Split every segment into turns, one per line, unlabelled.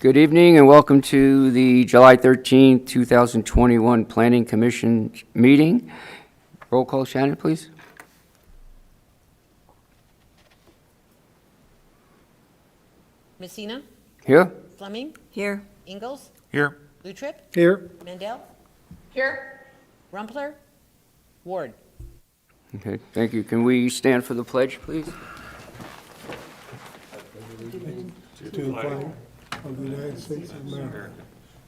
Good evening and welcome to the July 13th, 2021 Planning Commission meeting. Roll call, Shannon, please.
Messina,
Here?
Fleming,
Here.
Ingalls,
Here.
Lutrip,
Here.
Mandel,
Here.
Rumpler, Ward.
Okay, thank you. Can we stand for the pledge, please?
To the flag of the United States of America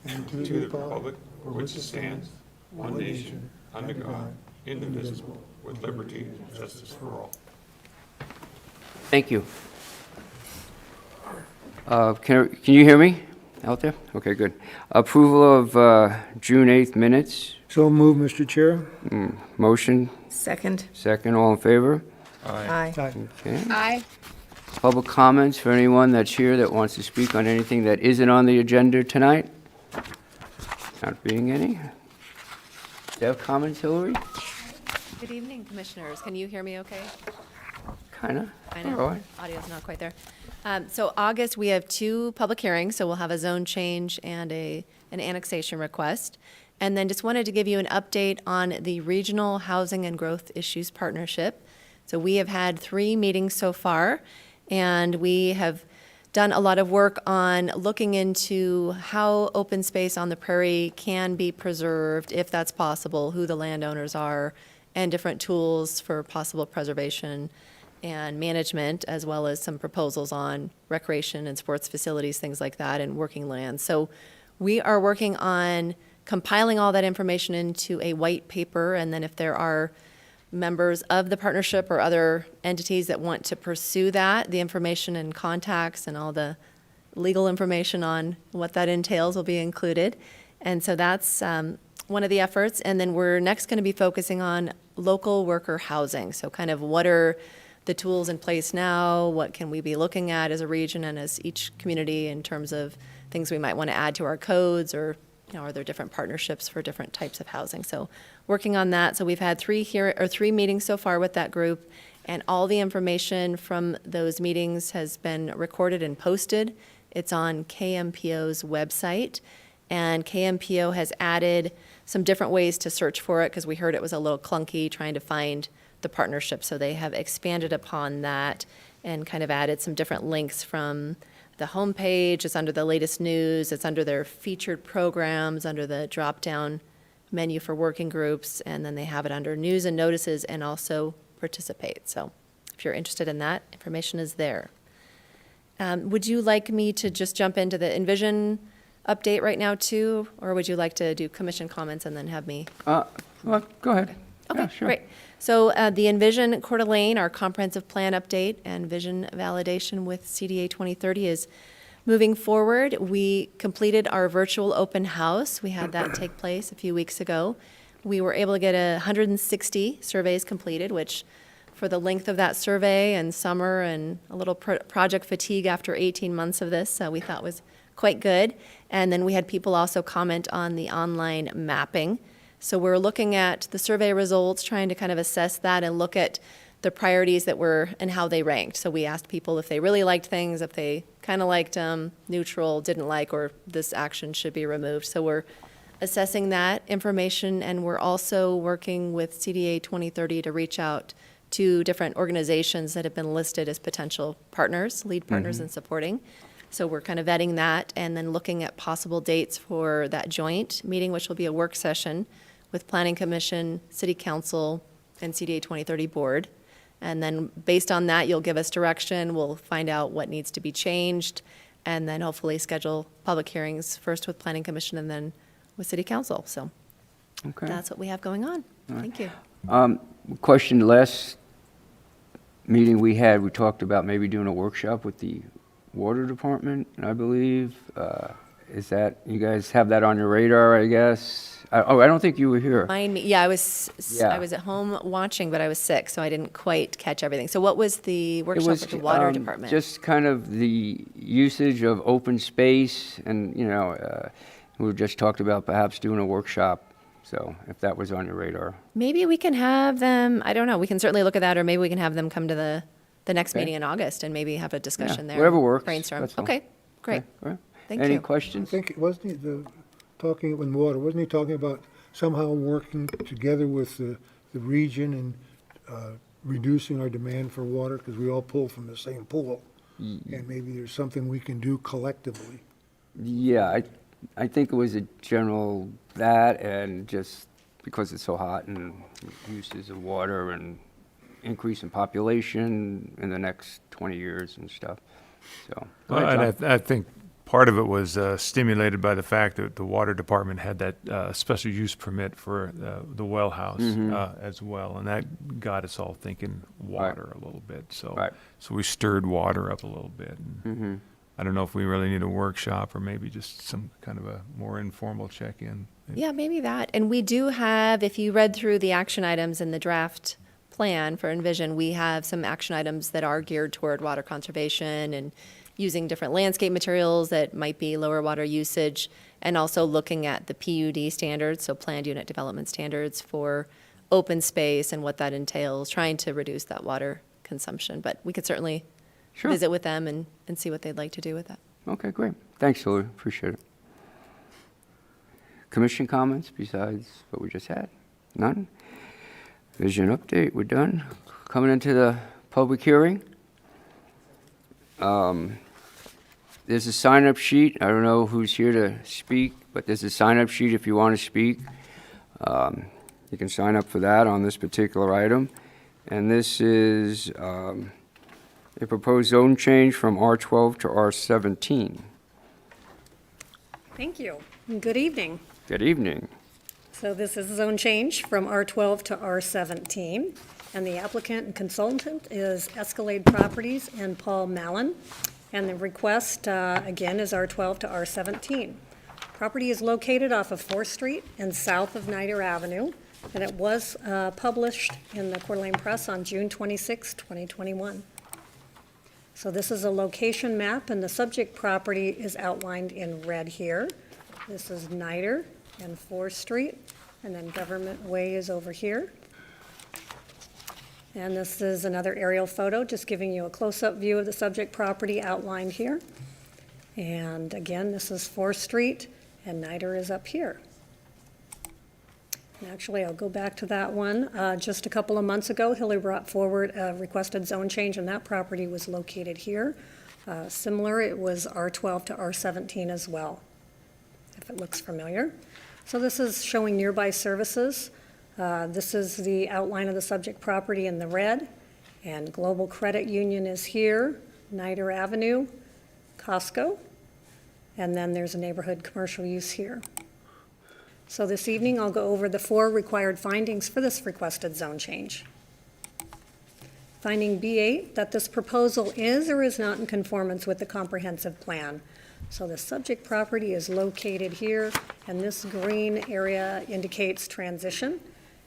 and to the republic for which it stands, one nation, under God, indivisible, with liberty and justice for all.
Thank you. Can you hear me out there? Okay, good. Approval of June 8th minutes.
So move, Mr. Chair.
Motion,
Second.
second, all in favor?
Aye.
Okay.
Aye.
Public comments for anyone that's here that wants to speak on anything that isn't on the agenda tonight? Not being any. Do you have comments, Hillary?
Good evening, Commissioners. Can you hear me okay?
Kinda.
I know,
All right.
audio's not quite there. So August, we have 2 public hearings, so we'll have a zone change and an annexation request. And then just wanted to give you an update on the Regional Housing and Growth Issues Partnership. So we have had 3 meetings so far, and we have done a lot of work on looking into how open space on the prairie can be preserved, if that's possible, who the landowners are, and different tools for possible preservation and management, as well as some proposals on recreation and sports facilities, things like that, and working land. So we are working on compiling all that information into a white paper, and then if there are members of the partnership or other entities that want to pursue that, the information and contacts and all the legal information on what that entails will be included. And so that's one of the efforts. And then we're next going to be focusing on local worker housing. So kind of what are the tools in place now? What can we be looking at as a region and as each community in terms of things we might want to add to our codes, or are there different partnerships for different types of housing? So working on that. So we've had 3 meetings so far with that group, and all the information from those meetings has been recorded and posted. It's on KMPO's website, and KMPO has added some different ways to search for it because we heard it was a little clunky trying to find the partnership. So they have expanded upon that and kind of added some different links from the homepage. It's under the latest news. It's under their featured programs, under the drop-down menu for working groups, and then they have it under news and notices and also participate. So if you're interested in that, information is there. Would you like me to just jump into the Envision update right now too, or would you like to do commission comments and then have me?
Well, go ahead.
Okay,
Yeah, sure.
great. So the Envision Coeur d'Alene, our comprehensive plan update and vision validation with CDA 2030 is moving forward. We completed our virtual open house. We had that take place a few weeks ago. We were able to get 160 surveys completed, which for the length of that survey and summer and a little project fatigue after 18 months of this, we thought was quite good. And then we had people also comment on the online mapping. So we're looking at the survey results, trying to kind of assess that and look at the priorities that were and how they ranked. So we asked people if they really liked things, if they kind of liked them, neutral, didn't like, or this action should be removed. So we're assessing that information, and we're also working with CDA 2030 to reach out to different organizations that have been listed as potential partners, lead partners in supporting. So we're kind of vetting that and then looking at possible dates for that joint meeting, which will be a work session with Planning Commission, City Council, and CDA 2030 Board. And then based on that, you'll give us direction. We'll find out what needs to be changed, and then hopefully schedule public hearings first with Planning Commission and then with City Council. So
Okay.
that's what we have going on. Thank you.
Question, last meeting we had, we talked about maybe doing a workshop with the water department, I believe. Is that, you guys have that on your radar, I guess? I don't think you were here.
Yeah, I was
Yeah.
at home watching, but I was sick, so I didn't quite catch everything. So what was the
It
workshop
was
with the water department?
just kind of the usage of open space, and, we just talked about perhaps doing a workshop, so if that was on your radar.
Maybe we can have them, I don't know, we can certainly look at that, or maybe we can have them come to the next
Okay.
meeting in August and maybe have a discussion there.
whatever works,
Brainstorm.
that's all.
Okay, great.
Okay, all right.
Thank
Any
you.
I
questions?
think, wasn't he talking in water, wasn't he talking about somehow working together with the region and reducing our demand for water, because we all pull from the same pool? And maybe there's something we can do collectively.
Yeah, I think it was a general that, and just because it's so hot and uses of water and increase in population in the next 20 years and stuff, so. Go ahead,
And
John.
I think part of it was stimulated by the fact that the water department had that special use permit for the well house as well, and that got us all thinking water a little bit. So,
Right.
so we stirred water up a little bit. And I don't know if we really need a workshop or maybe just some kind of a more informal check-in.
Yeah, maybe that. And we do have, if you read through the action items in the draft plan for Envision, we have some action items that are geared toward water conservation and using different landscape materials that might be lower water usage, and also looking at the PUD standards, so planned unit development standards for open space and what that entails, trying to reduce that water consumption. But we could certainly
Sure.
visit with them and see what they'd like to do with that.
Okay, great. Thanks, Hillary. Appreciate it. Commission comments besides what we just had? None? Vision update, we're done. Coming into the public hearing. There's a sign-up sheet. I don't know who's here to speak, but there's a sign-up sheet if you want to speak. You can sign up for that on this particular item. And this is a proposed zone change from R12 to R17.
Thank you. And good evening.
Good evening.
So this is a zone change from R12 to R17, and the applicant and consultant is Escalade Properties and Paul Mallon. And the request, again, is R12 to R17. Property is located off of 4th Street and south of Niter Avenue, and it was published in the Coeur d'Alene Press on June 26, 2021. So this is a location map, and the subject property is outlined in red here. This is Niter and 4th Street, and then Government Way is over here. And this is another aerial photo, just giving you a close-up view of the subject property outlined here. And again, this is 4th Street, and Niter is up here. And actually, I'll go back to that one. Just a couple of months ago, Hillary brought forward a requested zone change, and that property was located here. Similar, it was R12 to R17 as well, if it looks familiar. So this is showing nearby services. This is the outline of the subject property in the red, and Global Credit Union is here, Niter Avenue, Costco, and then there's a neighborhood commercial use here. So this evening, I'll go over the 4 required findings for this requested zone change. Finding B8, that this proposal is or is not in conformance with the comprehensive plan. So the subject property is located here, and this green area indicates transition,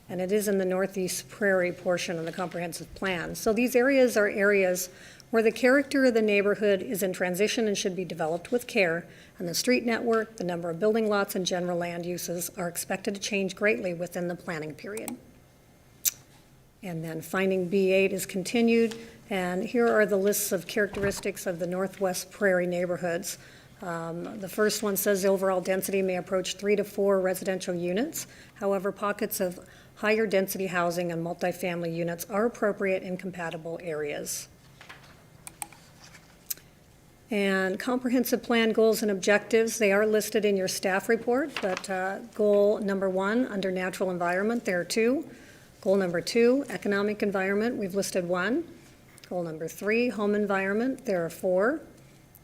and it is in the northeast prairie portion of the comprehensive plan. So these areas are areas where the character of the neighborhood is in transition and should be developed with care, and the street network, the number of building lots, and general land uses are expected to change greatly within the planning period. And then finding B8 is continued, and here are the lists of characteristics of the northwest prairie neighborhoods. The first one says the overall density may approach 3 to 4 residential units. However, pockets of higher density housing and multifamily units are appropriate in compatible areas. And comprehensive plan goals and objectives, they are listed in your staff report, but goal number 1, under natural environment, there are 2. Goal number 2, economic environment, we've listed 1. Goal number 3, home environment, there are 4.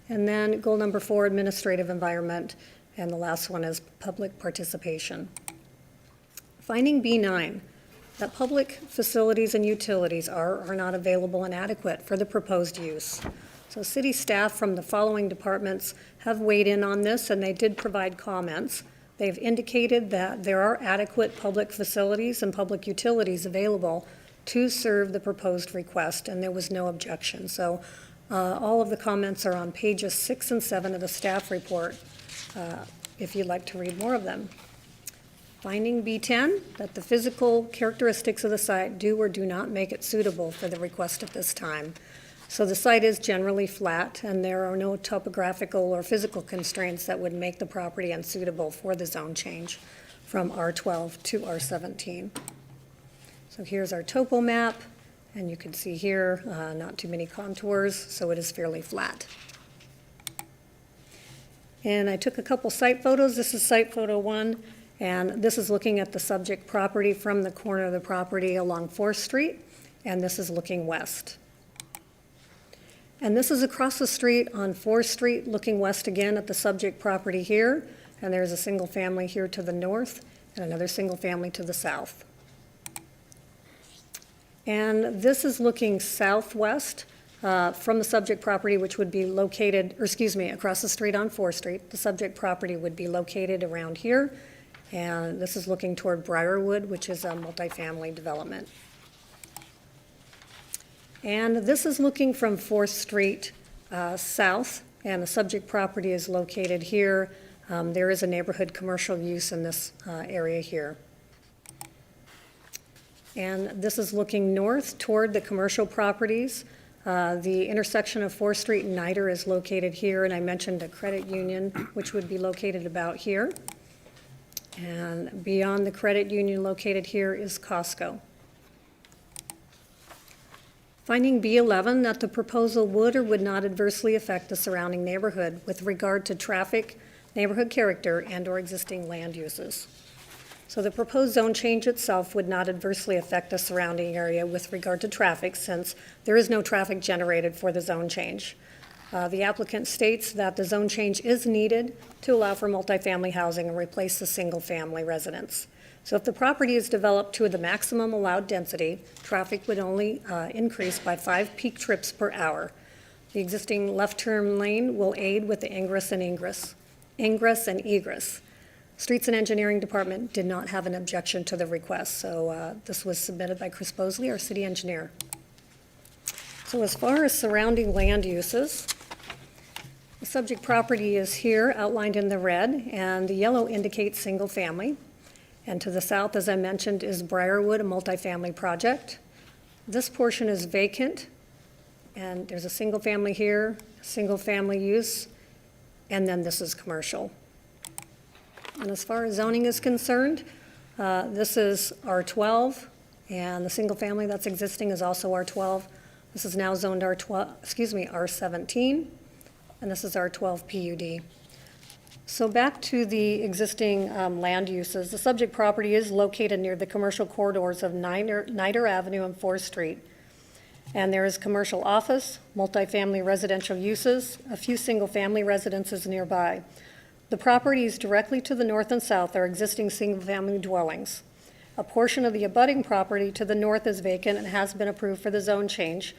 And then goal number 4, administrative environment, and the last one is public participation. Finding B9, that public facilities and utilities are not available and adequate for the proposed use. So city staff from the following departments have weighed in on this, and they did provide comments. They've indicated that there are adequate public facilities and public utilities available to serve the proposed request, and there was no objection. So all of the comments are on pages 6 and 7 of the staff report, if you'd like to read more of them. Finding B10, that the physical characteristics of the site do or do not make it suitable for the request at this time. So the site is generally flat, and there are no topographical or physical constraints that would make the property unsuitable for the zone change from R12 to R17. So here's our topo map, and you can see here, not too many contours, so it is fairly flat. And I took a couple site photos. This is site photo 1, and this is looking at the subject property from the corner of the property along 4th Street, and this is looking west. And this is across the street on 4th Street, looking west again at the subject property here, and there's a single family here to the north and another single family to the south. And this is looking southwest from the subject property, which would be located, across the street on 4th Street. The subject property would be located around here, and this is looking toward Briarwood, which is a multifamily development. And this is looking from 4th Street south, and the subject property is located here. There is a neighborhood commercial use in this area here. And this is looking north toward the commercial properties. The intersection of 4th Street and Niter is located here, and I mentioned a credit union, which would be located about here. And beyond the credit union located here is Costco. Finding B11, that the proposal would or would not adversely affect the surrounding neighborhood with regard to traffic, neighborhood character, and/or existing land uses. So the proposed zone change itself would not adversely affect the surrounding area with regard to traffic, since there is no traffic generated for the zone change. The applicant states that the zone change is needed to allow for multifamily housing and replace the single-family residence. So if the property is developed to the maximum allowed density, traffic would only increase by 5 peak trips per hour. The existing left turn lane will aid with the ingress and egress. Streets and Engineering Department did not have an objection to the request, so this was submitted by Chris Bosley, our city engineer. So as far as surrounding land uses, the subject property is here, outlined in the red, and the yellow indicates single family. And to the south, as I mentioned, is Briarwood, a multifamily project. This portion is vacant, and there's a single family here, single family use, and then this is commercial. And as far as zoning is concerned, this is R12, and the single family that's existing is also R12. This is now zoned R17, and this is R12 PUD. So back to the existing land uses. The subject property is located near the commercial corridors of Niter Avenue and 4th Street. And there is commercial office, multifamily residential uses, a few single-family residences nearby. The properties directly to the north and south are existing single-family dwellings. A portion of the abutting property to the north is vacant and has been approved for the zone change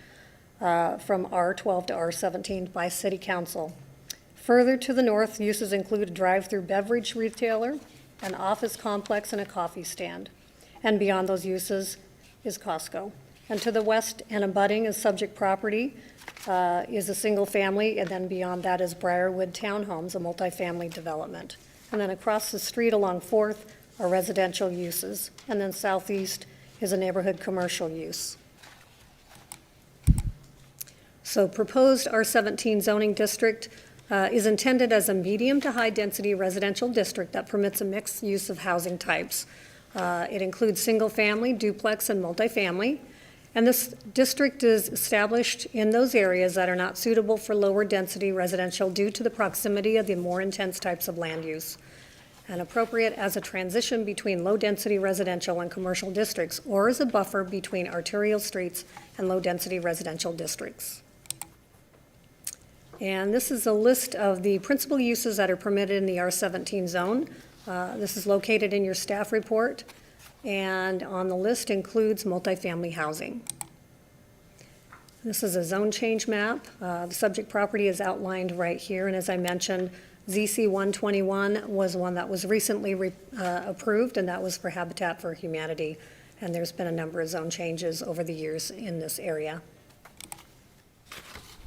from R12 to R17 by City Council. Further to the north, uses include a drive-through beverage retailer, an office complex, and a coffee stand. And beyond those uses is Costco. And to the west and abutting is subject property, is a single family, and then beyond that is Briarwood Townhomes, a multifamily development. And then across the street along 4th are residential uses. And then southeast is a neighborhood commercial use. So proposed R17 zoning district is intended as a medium to high density residential district that permits a mixed use of housing types. It includes single family, duplex, and multifamily. And this district is established in those areas that are not suitable for lower density residential due to the proximity of the more intense types of land use, and appropriate as a transition between low density residential and commercial districts, or as a buffer between arterial streets and low density residential districts. And this is a list of the principal uses that are permitted in the R17 zone. This is located in your staff report, and on the list includes multifamily housing. This is a zone change map. The subject property is outlined right here, and as I mentioned, ZC 121 was one that was recently approved, and that was for Habitat for Humanity, and there's been a number of zone changes over the years in this area.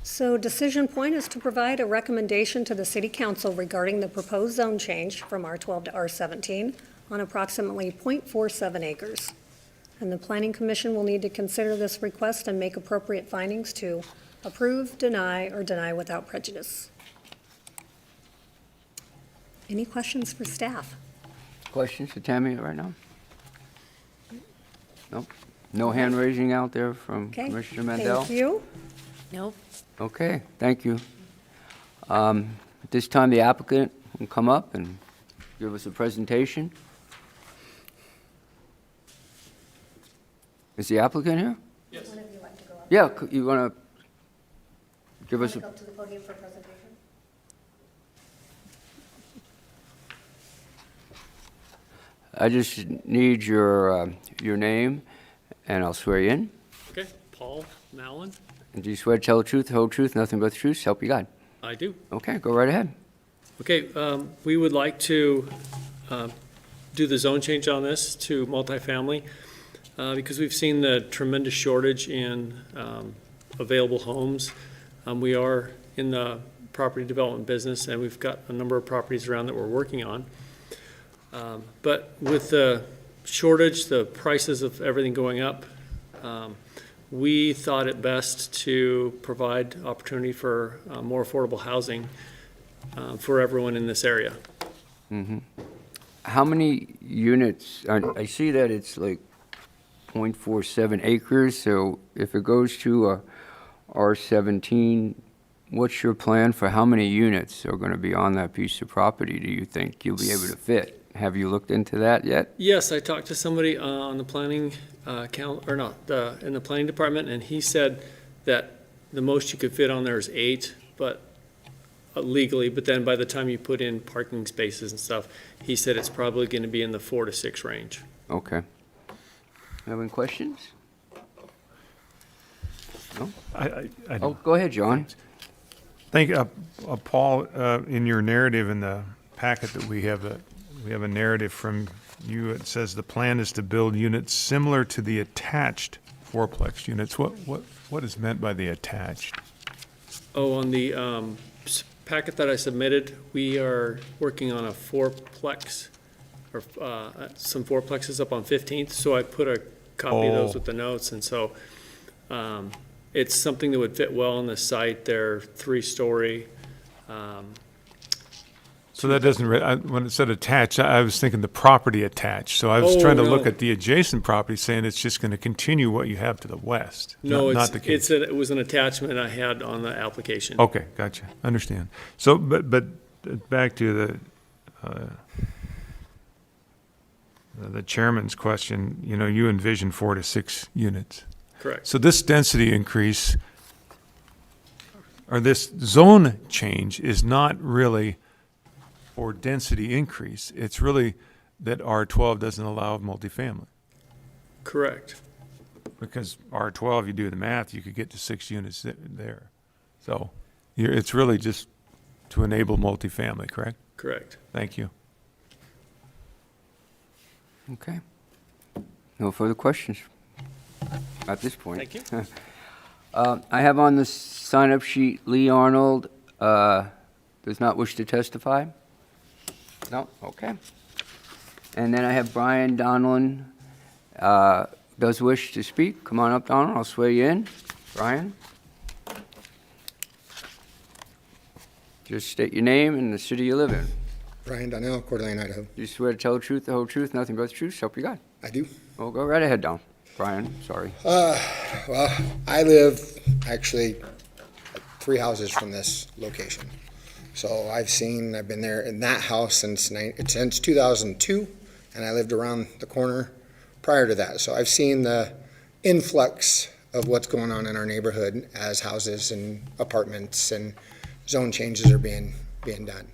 So decision point is to provide a recommendation to the City Council regarding the proposed zone change from R12 to R17 on approximately 0.47 acres. And the Planning Commission will need to consider this request and make appropriate findings to approve, deny, or deny without prejudice. Any questions for staff?
Questions for Tammy right now? Nope. No hand raising out there from
Okay.
Commissioner Mandel?
Thank you.
Nope.
Okay, thank you. At this time, the applicant will come up and give us a presentation. Is the applicant here?
One of you like to go up?
Yeah, you want to give us,
Go up to the podium for a presentation?
I just need your name, and I'll swear you in.
Okay, Paul Mallon,
And do you swear to tell the truth, the whole truth, nothing but the truth, so help you God?
I do.
Okay, go right ahead.
Okay, we would like to do the zone change on this to multifamily because we've seen the tremendous shortage in available homes. We are in the property development business, and we've got a number of properties around that we're working on. But with the shortage, the prices of everything going up, we thought it best to provide opportunity for more affordable housing for everyone in this area.
How many units, I see that it's like .47 acres, so if it goes to a R17, what's your plan for how many units are going to be on that piece of property, do you think you'll be able to fit? Have you looked into that yet?
Yes, I talked to somebody on the planning in the planning department, and he said that the most you could fit on there is 8, but legally, but then by the time you put in parking spaces and stuff, he said it's probably going to be in the 4 to 6 range.
Okay. Have any questions? No?
I
Oh, go ahead, John.
think, Paul, in your narrative in the packet that we have a narrative from you. It says the plan is to build units similar to the attached fourplex units. What is meant by the attached?
Oh, on the packet that I submitted, we are working on a fourplex, or some fourplexes up on 15th, so I put a copy of those with the notes, and so it's something that would fit well on the site. They're 3-story.
So that doesn't, when it said attached, I was thinking the property attached. So I was trying to look
no.
at the adjacent property, saying it's just going to continue what you have to the west.
No,
Not the case.
it was an attachment I had on the application.
Okay, gotcha, understand. So, but back to the chairman's question, you envision 4 to 6 units.
Correct.
So this density increase, or this zone change is not really for density increase. It's really that R12 doesn't allow multifamily.
Correct.
Because R12, you do the math, you could get to 6 units there. So it's really just to enable multifamily, correct?
Correct.
Thank you.
Okay. No further questions at this point.
Thank you.
I have on the sign-up sheet Lee Arnold does not wish to testify. No? Okay. And then I have Brian Donlin does wish to speak. Come on up, Donlin. I'll swear you in. Brian? Just state your name and the city you live in.
Brian Donnell, Coeur d'Alene, Idaho.
Do you swear to tell the truth, the whole truth, nothing but the truth, so help you God?
I do.
Well, go right ahead, Don. Brian, sorry.
Well, I live actually 3 houses from this location. So I've been there in that house since 2002, and I lived around the corner prior to that. So I've seen the influx of what's going on in our neighborhood as houses and apartments and zone changes are being done.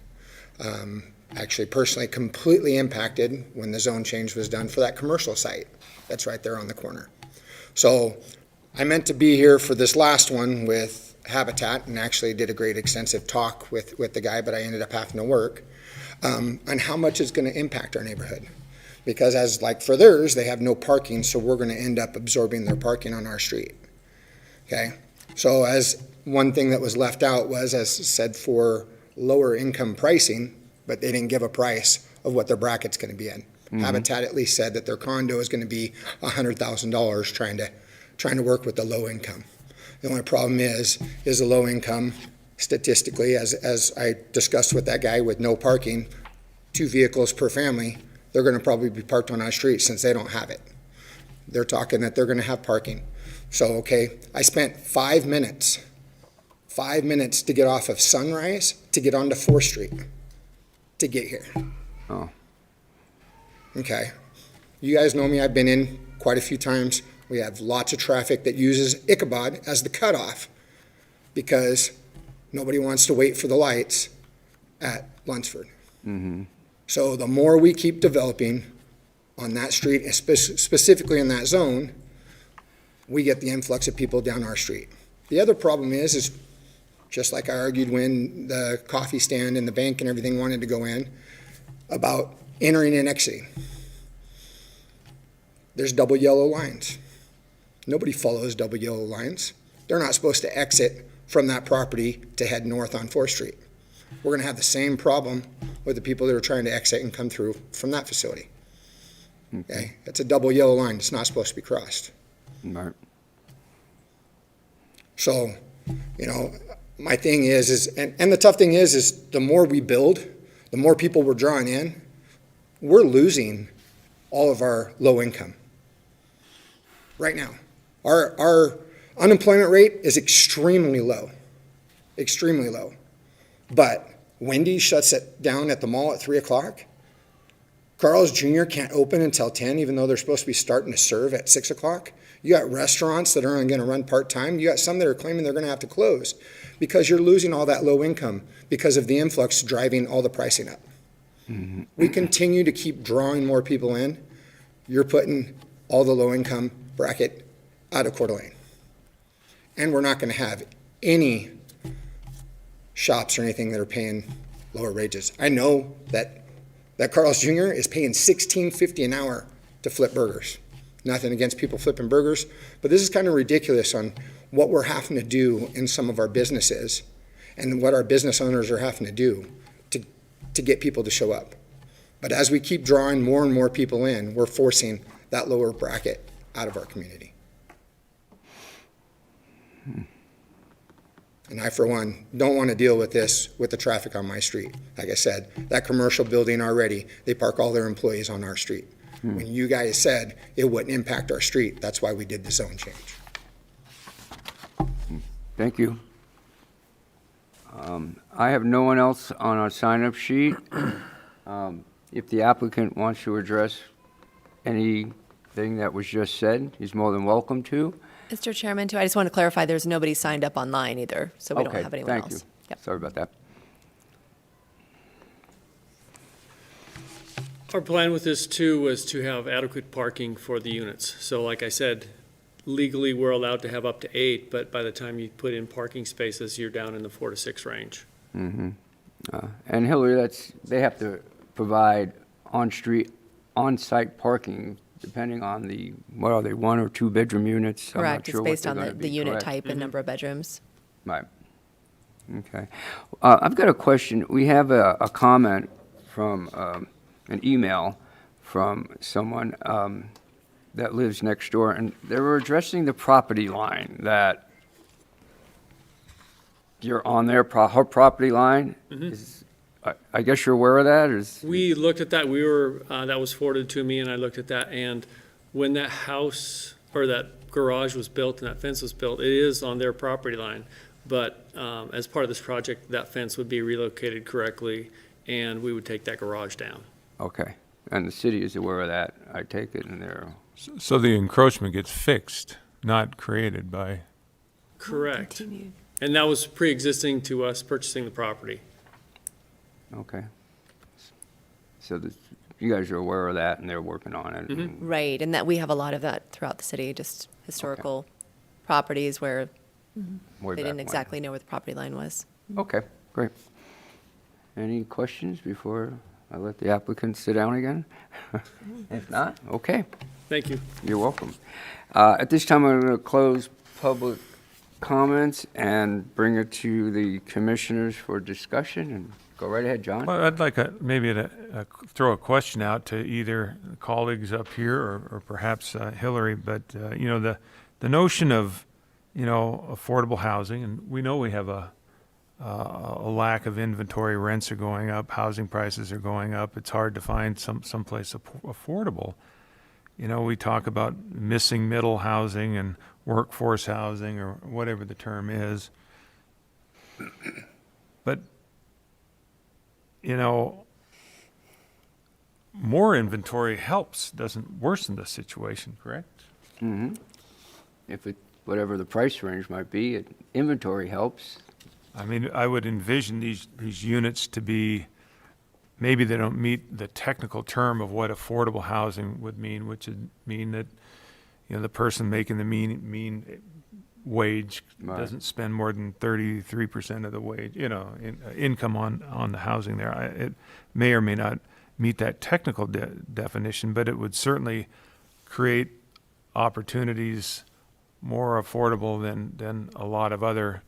Actually personally completely impacted when the zone change was done for that commercial site that's right there on the corner. So I meant to be here for this last one with Habitat and actually did a great extensive talk with the guy, but I ended up having to work on how much it's going to impact our neighborhood. Because as like for theirs, they have no parking, so we're going to end up absorbing their parking on our street. Okay? So as one thing that was left out was, as said, for lower income pricing, but they didn't give a price of what their bracket's going to be in. Habitat at least said that their condo is going to be $100,000 trying to work with the low income. The only problem is a low income statistically, as I discussed with that guy with no parking, 2 vehicles per family, they're gonna probably be parked on our street since they don't have it. They're talking that they're gonna have parking. So, okay, I spent 5 minutes to get off of Sunrise to get onto 4th Street to get here.
Oh.
Okay. You guys know me, I've been in quite a few times. We have lots of traffic that uses Ichabod as the cutoff because nobody wants to wait for the lights at Lunsford. So the more we keep developing on that street, specifically in that zone, we get the influx of people down our street. The other problem is just like I argued when the coffee stand and the bank and everything wanted to go in, about entering and exiting. There's double yellow lines. Nobody follows double yellow lines. They're not supposed to exit from that property to head north on 4th Street. We're gonna have the same problem with the people that are trying to exit and come through from that facility. Okay, it's a double yellow line, it's not supposed to be crossed.
Right.
So, my thing is and the tough thing is the more we build, the more people we're drawing in, we're losing all of our low income. Right now. Our unemployment rate is extremely low. Extremely low. But Wendy's shuts it down at the mall at 3 o'clock. Carl's Jr. can't open until 10, even though they're supposed to be starting to serve at 6 o'clock. You got restaurants that are only gonna run part-time. You got some that are claiming they're gonna have to close because you're losing all that low income because of the influx driving all the pricing up. We continue to keep drawing more people in. You're putting all the low income bracket out of Coeur d'Alene. And we're not gonna have any shops or anything that are paying lower wages. I know that Carl's Jr. is paying $16.50 an hour to flip burgers. Nothing against people flipping burgers, but this is kind of ridiculous on what we're having to do in some of our businesses and what our business owners are having to do to get people to show up. But as we keep drawing more and more people in, we're forcing that lower bracket out of our community. And I, for one, don't want to deal with this with the traffic on my street. Like I said, that commercial building already, they park all their employees on our street. When you guys said it wouldn't impact our street, that's why we did the zone change.
Thank you. I have no one else on our sign-up sheet. If the applicant wants to address anything that was just said, he's more than welcome to.
Mr. Chairman, too, I just want to clarify, there's nobody signed up online either, so we don't have anyone else.
Thank you.
Yep.
Sorry about that.
Our plan with this too was to have adequate parking for the units. So like I said, legally, we're allowed to have up to 8, but by the time you put in parking spaces, you're down in the 4 to 6 range.
And Hillary, they have to provide on-site parking depending on what are they, 1 or 2 bedroom units? I'm not
Correct, it's
sure what
based
they're
on
gonna
the
be,
unit
correct?
type and number of bedrooms.
Right. Okay. I've got a question. We have a comment from, an email from someone that lives next door, and they were addressing the property line, that you're on her property line. I guess you're aware of that,
We looked at that, that was forwarded to me, and I looked at that, and when that house, or that garage was built and that fence was built, it is on their property line. But as part of this project, that fence would be relocated correctly, and we would take that garage down.
Okay. And the city is aware of that, I take it, and they're,
So the encroachment gets fixed, not created by,
Correct. And that was pre-existing to us purchasing the property.
okay. So you guys are aware of that, and they're working on it. and-
Right, and that we have a lot of that throughout the city, just historical properties where
way
they
back
didn't
when.
exactly know where the property line was.
Okay, great. Any questions before I let the applicant sit down again? If not, okay,
Thank you.
you're welcome. At this time, I'm going to close public comments and bring it to the commissioners for discussion, and go right ahead, John.
well, I'd like maybe to throw a question out to either colleagues up here or perhaps Hillary, but, the notion of affordable housing, and we know we have a lack of inventory. Rents are going up, housing prices are going up. It's hard to find someplace affordable. We talk about missing middle housing and workforce housing, or whatever the term is. But, more inventory helps, doesn't worsen the situation, correct?
If it, whatever the price range might be, inventory helps.
I mean, I would envision these units to be, maybe they don't meet the technical term of what affordable housing would mean, which would mean that, the person making the mean wage
Right.
doesn't spend more than 33% of the wage, income on the housing there. It may or may not meet that technical definition, but it would certainly create opportunities more affordable than a lot of other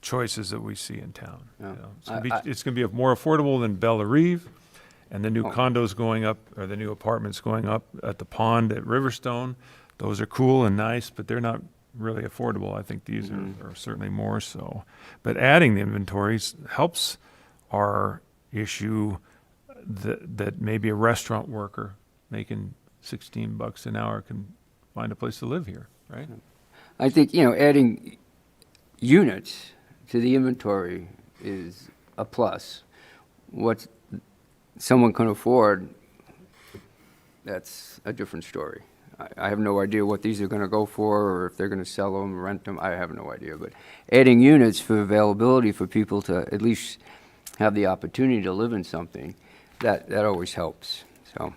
choices that we see in town.
Yeah.
It's going to be more affordable than Belle Rive, and the new condos going up, or the new apartments going up at the pond at Riverstone. Those are cool and nice, but they're not really affordable. I think these are certainly more so. But adding the inventories helps our issue that maybe a restaurant worker making $16 an hour can find a place to live here, right?
I think, adding units to the inventory is a plus. What someone can afford, that's a different story. I have no idea what these are going to go for, or if they're going to sell them, rent them. I have no idea. But adding units for availability for people to at least have the opportunity to live in something, that always helps. So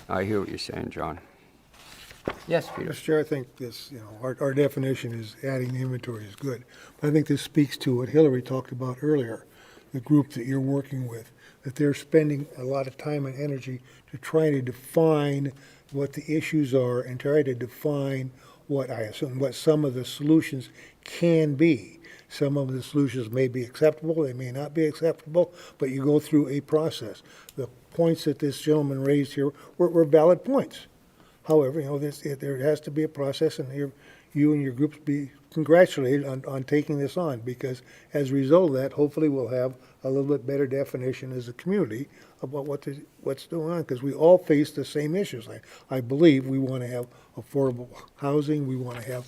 I hear what you're saying, John. Yes, Peter.
Mr. Chair, I think this, our definition is adding the inventory is good. But I think this speaks to what Hillary talked about earlier, the group that you're working with, that they're spending a lot of time and energy to try to define what the issues are and try to define what I assume, what some of the solutions can be. Some of the solutions may be acceptable, they may not be acceptable, but you go through a process. The points that this gentleman raised here were valid points. However, there has to be a process, and you and your groups be congratulated on taking this on, because as a result of that, hopefully we'll have a little bit better definition as a community about what's going on, because we all face the same issues. I believe we want to have affordable housing, we want to have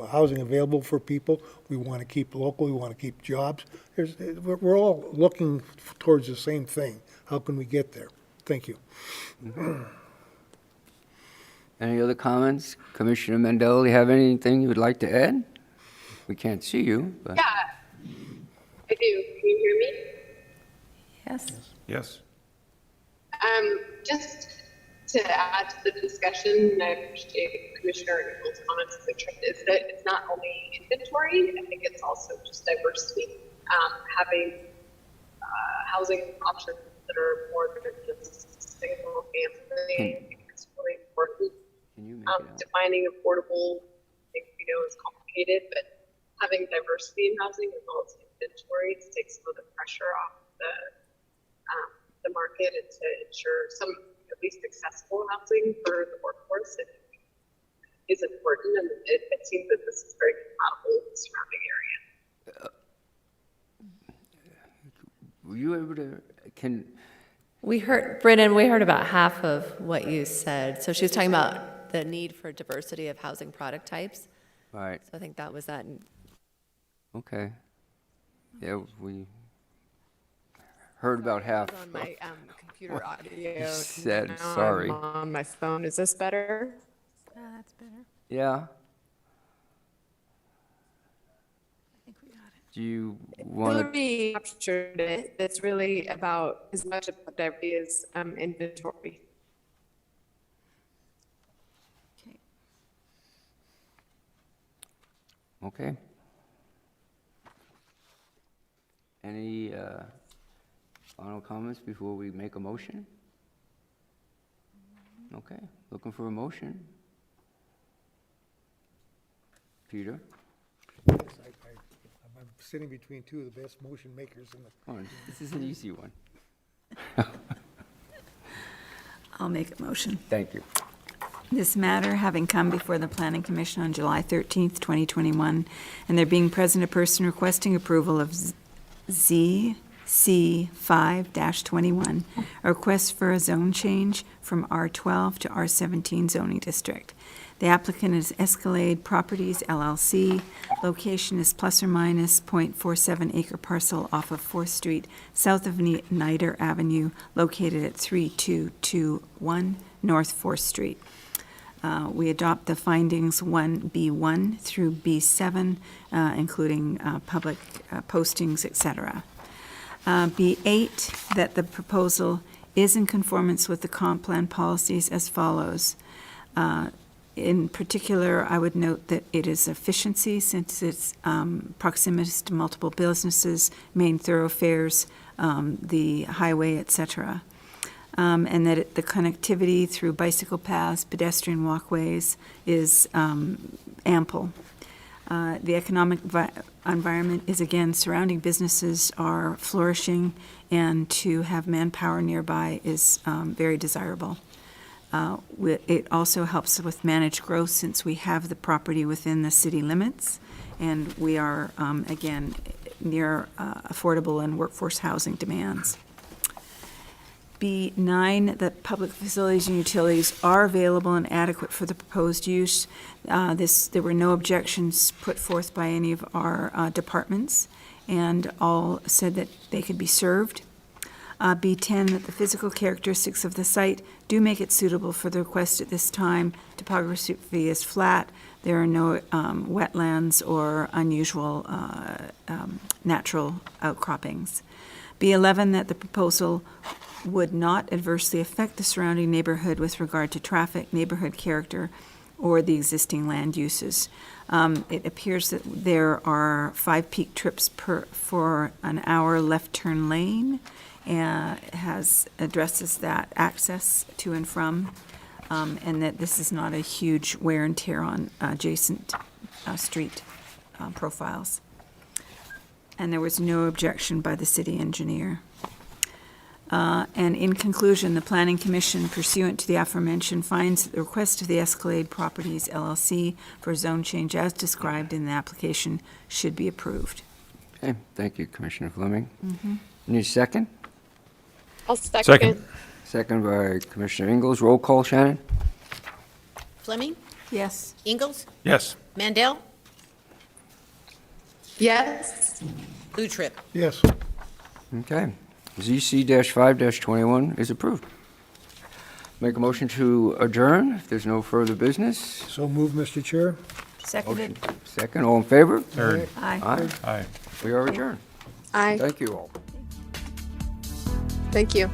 housing available for people, we want to keep local, we want to keep jobs. We're all looking towards the same thing. How can we get there? Thank you.
Any other comments? Commissioner Mendel, you have anything you would like to add? We can't see you, but.
Yeah, I do. Can you hear me?
Yes.
Yes.
Just to add to the discussion, I appreciate Commissioner Nichols' comments. The truth is that it's not only inventory, I think it's also just diversity. Having housing options that are more than just single family, I think it's really important.
Can you make it out?
Defining affordable, I think we know is complicated, but having diversity in housing as well as inventory to take some of the pressure off the market and to ensure some at least accessible housing for the workforce, I think is important, and it seems that this is very compatible with the surrounding area.
Were you able to,
Brennan, we heard about half of what you said. So she was talking about the need for diversity of housing product types.
all right,
So I think that was that.
okay. Yeah, we heard about half.
On my computer audio.
said,
Now
sorry.
I'm on my phone. Is this better?
That's better.
Yeah,
I think we got it.
do you want to,
Hillary captured it. It's really about as much about diversity as inventory.
Okay.
okay. Any final comments before we make a motion? Okay, looking for a motion. Peter?
Yes, I'm sitting between two of the best motion makers in the.
Come on, this is an easy one.
I'll make a motion.
Thank you.
This matter having come before the Planning Commission on July 13th, 2021, and there being present a person requesting approval of ZC 5-21, a request for a zone change from R12 to R17 zoning district. The applicant is Escalade Properties LLC. Location is plus or minus .47 acre parcel off of 4th Street, south of Nider Avenue, located at 3221 North 4th Street. We adopt the findings 1B1 through B7, including public postings, etc. B8, that the proposal is in conformance with the comp plan policies as follows. In particular, I would note that it is efficiency since it's proximity to multiple businesses, main thoroughfares, the highway, etc. And that the connectivity through bicycle paths, pedestrian walkways is ample. The economic environment is, again, surrounding businesses are flourishing, and to have manpower nearby is very desirable. It also helps with managed growth since we have the property within the city limits, and we are, again, near affordable and workforce housing demands. B9, that public facilities and utilities are available and adequate for the proposed use. There were no objections put forth by any of our departments, and all said that they could be served. B10, that the physical characteristics of the site do make it suitable for the request at this time. Topography is flat. There are no wetlands or unusual natural outcroppings. B11, that the proposal would not adversely affect the surrounding neighborhood with regard to traffic, neighborhood character, or the existing land uses. It appears that there are 5 peak trips for an hour left turn lane, and addresses that access to and from, and that this is not a huge wear and tear on adjacent street profiles. And there was no objection by the city engineer. And in conclusion, the Planning Commission, pursuant to the aforementioned, finds that the request of the Escalade Properties LLC for zone change as described in the application should be approved.
Okay, thank you, Commissioner Fleming. Need a second?
I'll second.
Second by Commissioner Ingles. Roll call, Shannon?
Fleming,
Yes.
Ingalls,
Yes.
Mandel,
Yes.
Blue Trip.
Yes.
Okay. ZC-5-21 is approved. Make a motion to adjourn if there's no further business.
So move, Mr. Chair.
Seconded.
Second, all in favor?
Third.
Aye.
Aye.
Aye.
We are adjourned.
Aye.
Thank you all.
Thank you.